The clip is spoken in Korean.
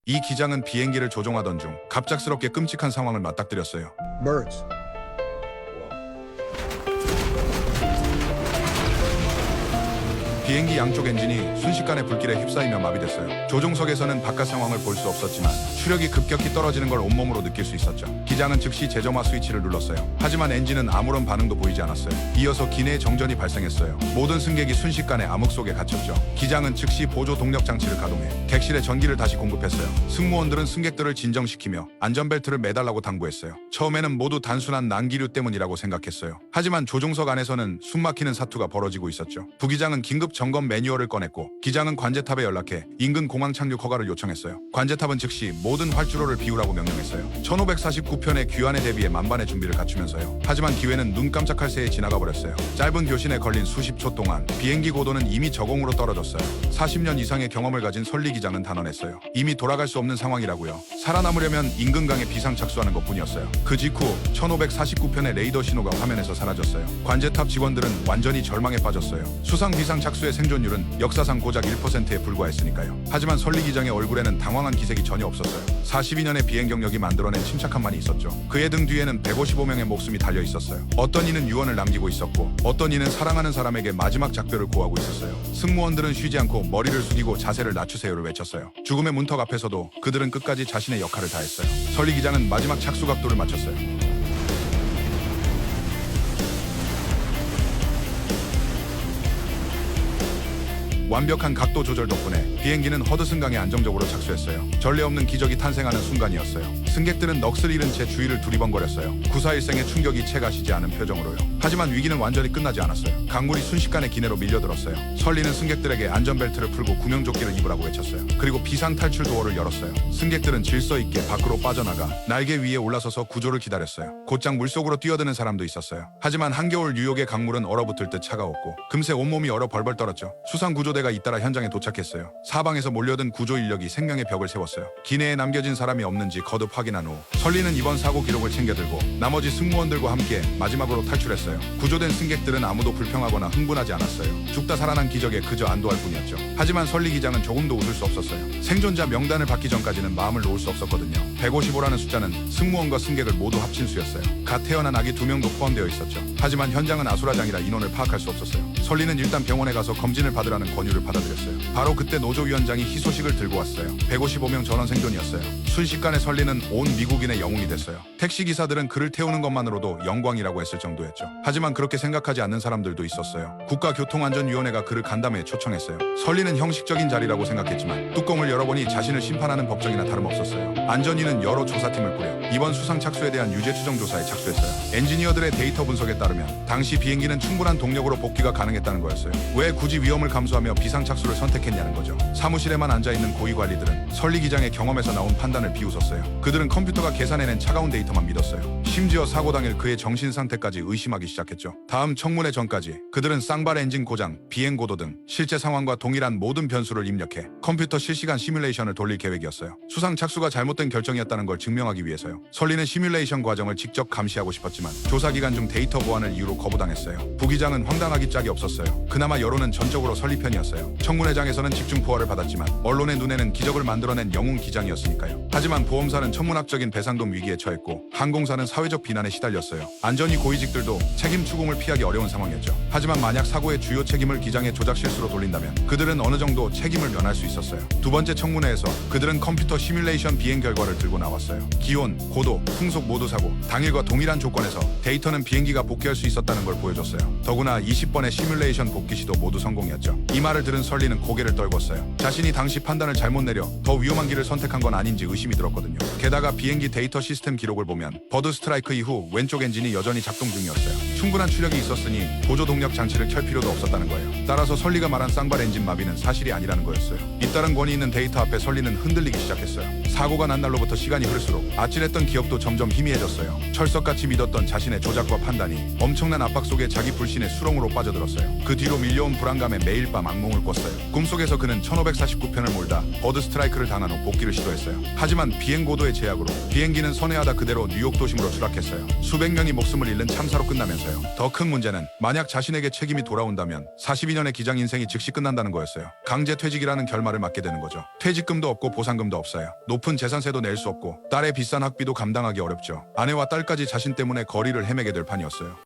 이 기장은 비행기를 조종하던 중 갑작스럽게 끔찍한 상황을 맞닥뜨렸어요. Birds. 비행기 양쪽 엔진이 순식간에 불길에 휩싸이며 마비됐어요. 조종석에서는 바깥 상황을 볼 수 없었지만 추력이 급격히 떨어지는 걸 온몸으로 느낄 수 있었죠. 기장은 즉시 재점화 스위치를 눌렀어요. 하지만 엔진은 아무런 반응도 보이지 않았어요. 이어서 기내에 정전이 발생했어요. 모든 승객이 순식간에 암흑 속에 갇혔죠. 기장은 즉시 보조 동력 장치를 가동해 객실에 전기를 다시 공급했어요. 승무원들은 승객들을 진정시키며 안전벨트를 매달라고 당부했어요. 처음에는 모두 단순한 난기류 때문이라고 생각했어요. 하지만 조종석 안에서는 숨막히는 사투가 벌어지고 있었죠. 부기장은 긴급 점검 매뉴얼을 꺼냈고 기장은 관제탑에 연락해 인근 공항 착륙 허가를 요청했어요. 관제탑은 즉시 모든 활주로를 비우라고 명령했어요. 1549편의 귀환에 대비해 만반의 준비를 갖추면서요. 하지만 기회는 눈 깜짝할 새에 지나가 버렸어요. 짧은 교신에 걸린 수십 초 동안 비행기 고도는 이미 저공으로 떨어졌어요. 40년 이상의 경험을 가진 설리 기장은 단언했어요. 이미 돌아갈 수 없는 상황이라고요. 살아남으려면 인근강에 비상 착수하는 것뿐이었어요. 그 직후 1549편의 레이더 신호가 화면에서 사라졌어요. 관제탑 직원들은 완전히 절망에 빠졌어요. 수상 비상 착수의 생존율은 역사상 고작 1%에 불과했으니까요. 하지만 설리 기장의 얼굴에는 당황한 기색이 전혀 없었어요. 42년의 비행 경력이 만들어낸 침착함만이 있었죠. 그의 등 뒤에는 155명의 목숨이 달려 있었어요. 어떤 이는 유언을 남기고 있었고 어떤 이는 사랑하는 사람에게 마지막 작별을 고하고 있었어요. 승무원들은 쉬지 않고 머리를 숙이고 자세를 낮추세요를 외쳤어요. 죽음의 문턱 앞에서도 그들은 끝까지 자신의 역할을 다했어요. 설리 기장은 마지막 착수 각도를 맞췄어요. 완벽한 각도 조절 덕분에 비행기는 허드슨강에 안정적으로 착수했어요. 전례 없는 기적이 탄생하는 순간이었어요. 승객들은 넋을 잃은 채 주위를 두리번거렸어요. 구사일생의 충격이 채 가시지 않은 표정으로요. 하지만 위기는 완전히 끝나지 않았어요. 강물이 순식간에 기내로 밀려들었어요. 설리는 승객들에게 안전벨트를 풀고 구명조끼를 입으라고 외쳤어요. 그리고 비상탈출 도어를 열었어요. 승객들은 질서 있게 밖으로 빠져나가 날개 위에 올라서서 구조를 기다렸어요. 곧장 물속으로 뛰어드는 사람도 있었어요. 하지만 한겨울 뉴욕의 강물은 얼어붙을 듯 차가웠고 금세 온몸이 얼어 벌벌 떨었죠. 수상구조대가 잇따라 현장에 도착했어요. 사방에서 몰려든 구조 인력이 생명의 벽을 세웠어요. 기내에 남겨진 사람이 없는지 거듭 확인한 후 설리는 이번 사고 기록을 챙겨들고 나머지 승무원들과 함께 마지막으로 탈출했어요. 구조된 승객들은 아무도 불평하거나 흥분하지 않았어요. 죽다 살아난 기적에 그저 안도할 뿐이었죠. 하지만 설리 기장은 조금도 웃을 수 없었어요. 생존자 명단을 받기 전까지는 마음을 놓을 수 없었거든요. 155라는 숫자는 승무원과 승객을 모두 합친 수였어요. 갓 태어난 아기 2명도 포함되어 있었죠. 하지만 현장은 아수라장이라 인원을 파악할 수 없었어요. 설리는 일단 병원에 가서 검진을 받으라는 권유를 받아들였어요. 바로 그때 노조위원장이 희소식을 들고 왔어요. 155명 전원 생존이었어요. 순식간에 설리는 온 미국인의 영웅이 됐어요. 택시기사들은 그를 태우는 것만으로도 영광이라고 했을 정도였죠. 하지만 그렇게 생각하지 않는 사람들도 있었어요. 국가교통안전위원회가 그를 간담회에 초청했어요. 설리는 형식적인 자리라고 생각했지만 뚜껑을 열어보니 자신을 심판하는 법정이나 다름없었어요. 안전위는 여러 조사팀을 꾸려 이번 수상 착수에 대한 유죄 추정 조사에 착수했어요. 엔지니어들의 데이터 분석에 따르면 당시 비행기는 충분한 동력으로 복귀가 가능했다는 거였어요. 왜 굳이 위험을 감수하며 비상 착수를 선택했냐는 거죠. 사무실에만 앉아있는 고위 관리들은 설리 기장의 경험에서 나온 판단을 비웃었어요. 그들은 컴퓨터가 계산해낸 차가운 데이터만 믿었어요. 심지어 사고 당일 그의 정신 상태까지 의심하기 시작했죠. 다음 청문회 전까지 그들은 쌍발 엔진 고장, 비행 고도 등 실제 상황과 동일한 모든 변수를 입력해 컴퓨터 실시간 시뮬레이션을 돌릴 계획이었어요. 수상 착수가 잘못된 결정이었다는 걸 증명하기 위해서요. 설리는 시뮬레이션 과정을 직접 감시하고 싶었지만 조사 기간 중 데이터 보안을 이유로 거부당했어요. 부기장은 황당하기 짝이 없었어요. 그나마 여론은 전적으로 설리 편이었어요. 청문회장에서는 집중 포화를 받았지만 언론의 눈에는 기적을 만들어낸 영웅 기장이었으니까요. 하지만 보험사는 천문학적인 배상금 위기에 처했고 항공사는 사회적 비난에 시달렸어요. 안전위 고위직들도 책임 추궁을 피하기 어려운 상황이었죠. 하지만 만약 사고의 주요 책임을 기장의 조작 실수로 돌린다면 그들은 어느 정도 책임을 면할 수 있었어요. 두 번째 청문회에서 그들은 컴퓨터 시뮬레이션 비행 결과를 들고 나왔어요. 기온, 고도, 풍속 모두 사고 당일과 동일한 조건에서 데이터는 비행기가 복귀할 수 있었다는 걸 보여줬어요. 더구나 20번의 시뮬레이션 복귀 시도 모두 성공이었죠. 이 말을 들은 설리는 고개를 떨궜어요. 자신이 당시 판단을 잘못 내려 더 위험한 길을 선택한 건 아닌지 의심이 들었거든요. 게다가 비행기 데이터 시스템 기록을 보면 버드 스트라이크 이후 왼쪽 엔진이 여전히 작동 중이었어요. 충분한 추력이 있었으니 보조 동력 장치를 켤 필요도 없었다는 거예요. 따라서 설리가 말한 쌍발 엔진 마비는 사실이 아니라는 거였어요. 잇따른 권위 있는 데이터 앞에 설리는 흔들리기 시작했어요. 사고가 난 날로부터 시간이 흐를수록 아찔했던 기억도 점점 희미해졌어요. 철석같이 믿었던 자신의 조작과 판단이 엄청난 압박 속에 자기 불신의 수렁으로 빠져들었어요. 그 뒤로 밀려온 불안감에 매일 밤 악몽을 꿨어요. 꿈속에서 그는 1549편을 몰다 버드 스트라이크를 당한 후 복귀를 시도했어요. 하지만 비행 고도의 제약으로 비행기는 선회하다 그대로 뉴욕 도심으로 추락했어요. 수백 명이 목숨을 잃는 참사로 끝나면서요. 더 큰 문제는 만약 자신에게 책임이 돌아온다면 42년의 기장 인생이 즉시 끝난다는 거였어요. 강제 퇴직이라는 결말을 맞게 되는 거죠. 퇴직금도 없고 보상금도 없어요. 높은 재산세도 낼 수 없고 딸의 비싼 학비도 감당하기 어렵죠. 아내와 딸까지 자신 때문에 거리를 헤매게 될 판이었어요.